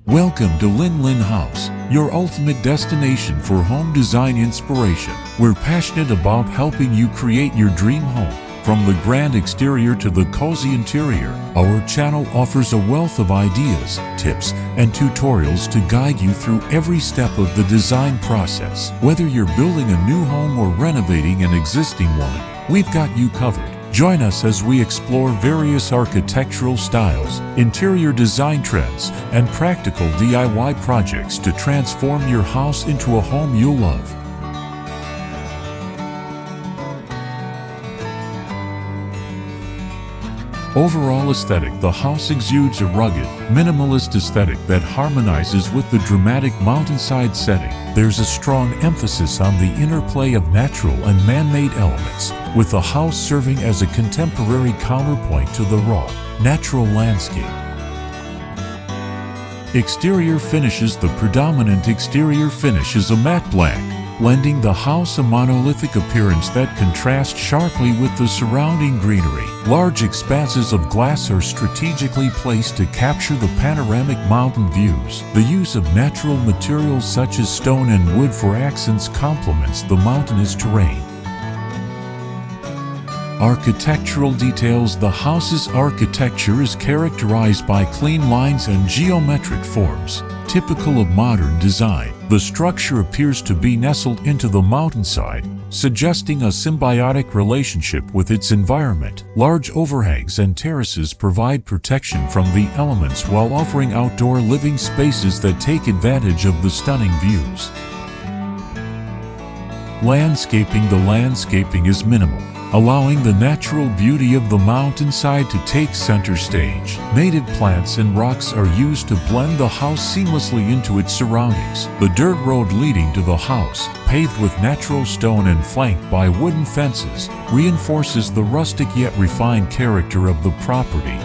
Welcome to Linh House, your ultimate destination for home design inspiration. We're passionate about helping you create your dream home. From the grand exterior to the cozy interior, our channel offers a wealth of ideas, tips, and tutorials to guide you through every step of the design process. Whether you're building a new home or renovating an existing one, we've got you covered. Join us as we explore various architectural styles, interior design trends, and practical DIY projects to transform your house into a home you'll love. Overall aesthetic: the house exudes a rugged, minimalist aesthetic that harmonizes with the dramatic mountainside setting. There's a strong emphasis on the interplay of natural and man-made elements, with the house serving as a contemporary counterpoint to the raw, natural landscape. Exterior finishes: the predominant exterior finish is a matte black, lending the house a monolithic appearance that contrasts sharply with the surrounding greenery. Large expanses of glass are strategically placed to capture the panoramic mountain views. The use of natural materials such as stone and wood for accents complements the mountainous terrain. Architectural details: the house's architecture is characterized by clean lines and geometric forms. Typical of modern design, the structure appears to be nestled into the mountainside, suggesting a symbiotic relationship with its environment. Large overhangs and terraces provide protection from the elements while offering outdoor living spaces that take advantage of the stunning views. Landscaping: the landscaping is minimal, allowing the natural beauty of the mountainside to take center stage. Native plants and rocks are used to blend the house seamlessly into its surroundings. The dirt road leading to the house, paved with natural stone and flanked by wooden fences, reinforces the rustic yet refined character of the property.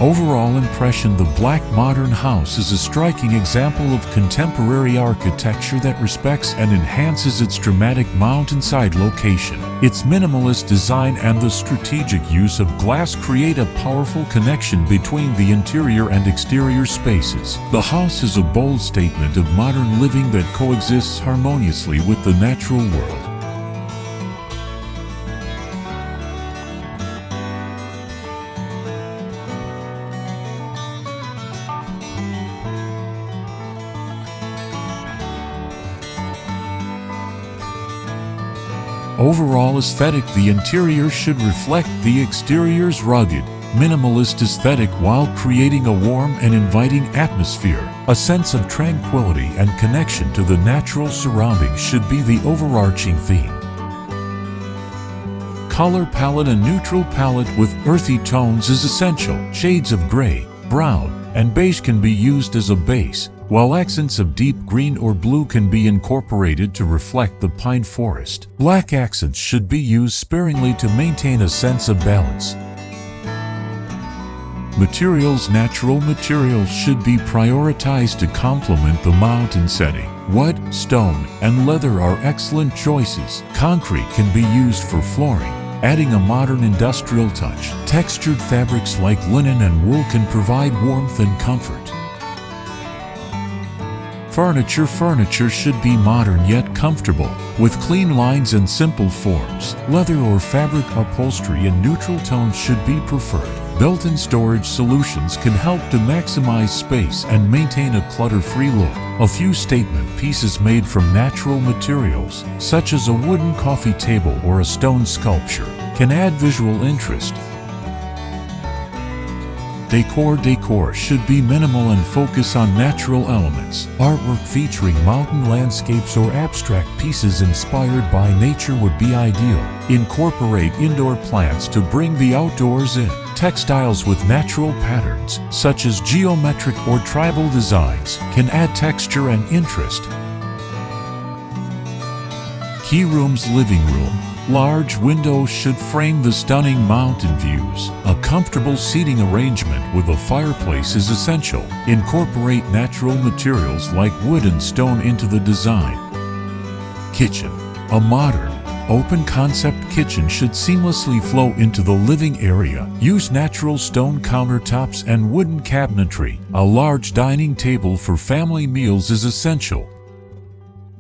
Overall impression: the black modern house is a striking example of contemporary architecture that respects and enhances its dramatic mountainside location. Its minimalist design and the strategic use of glass create a powerful connection between the interior and exterior spaces. The house is a bold statement of modern living that coexists harmoniously with the natural world. Overall aesthetic: the interior should reflect the exterior's rugged, minimalist aesthetic while creating a warm and inviting atmosphere. A sense of tranquility and connection to the natural surroundings should be the overarching theme. Color palette: a neutral palette with earthy tones is essential. Shades of gray, brown, and beige can be used as a base, while accents of deep green or blue can be incorporated to reflect the pine forest. Black accents should be used sparingly to maintain a sense of balance. Materials: natural materials should be prioritized to complement the mountain setting. Wood, stone, and leather are excellent choices. Concrete can be used for flooring, adding a modern industrial touch. Textured fabrics like linen and wool can provide warmth and comfort. Furniture should be modern yet comfortable, with clean lines and simple forms. Leather or fabric upholstery in neutral tones should be preferred. Built-in storage solutions can help to maximize space and maintain a clutter-free look. A few statement pieces made from natural materials, such as a wooden coffee table or a stone sculpture, can add visual interest. Decor should be minimal and focus on natural elements. Artwork featuring mountain landscapes or abstract pieces inspired by nature would be ideal. Incorporate indoor plants to bring the outdoors in. Textiles with natural patterns, such as geometric or tribal designs, can add texture and interest. Key rooms: living room. Large windows should frame the stunning mountain views. A comfortable seating arrangement with a fireplace is essential. Incorporate natural materials like wood and stone into the design. Kitchen: a modern, open concept kitchen should seamlessly flow into the living area. Use natural stone countertops and wooden cabinetry. A large dining table for family meals is essential.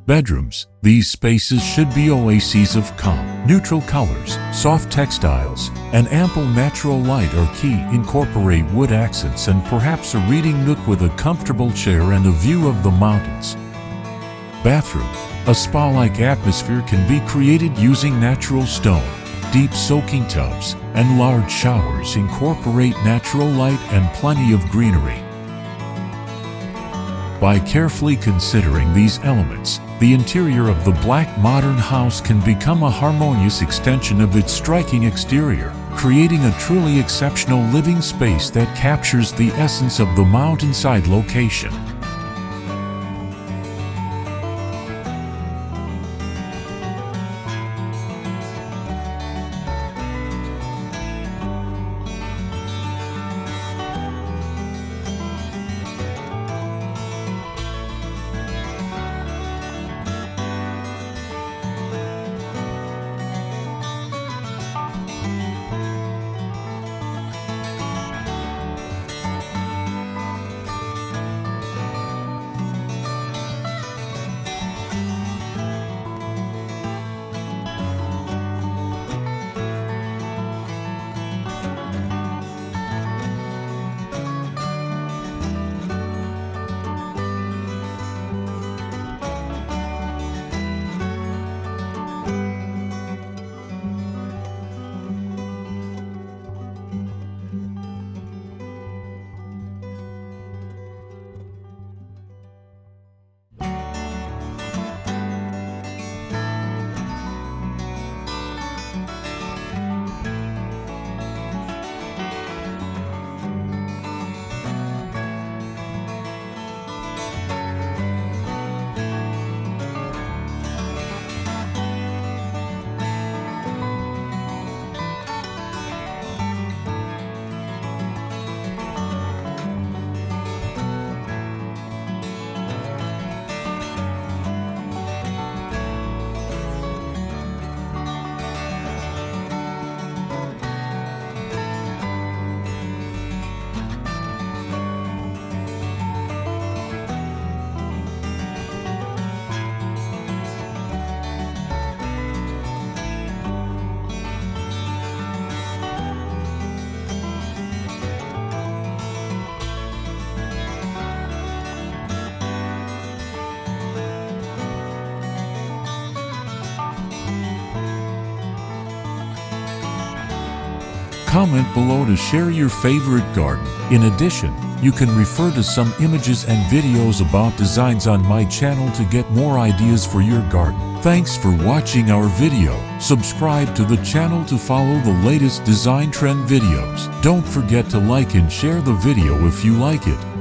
Bedrooms. These spaces should be oases of calm. Neutral colors, soft textiles, and ample natural light are key. Incorporate wood accents and perhaps a reading nook with a comfortable chair and a view of the mountains. Bathroom. A spa-like atmosphere can be created using natural stone. Deep soaking tubs and large showers incorporate natural light and plenty of greenery. By carefully considering these elements, the interior of the black modern house can become a harmonious extension of its striking exterior, creating a truly exceptional living space that captures the essence of the mountainside location. Comment below to share your favorite garden. In addition, you can refer to some images and videos about designs on my channel to get more ideas for your garden. Thanks for watching our video. Subscribe to the channel to follow the latest design trend videos. Don't forget to like and share the video if you like it.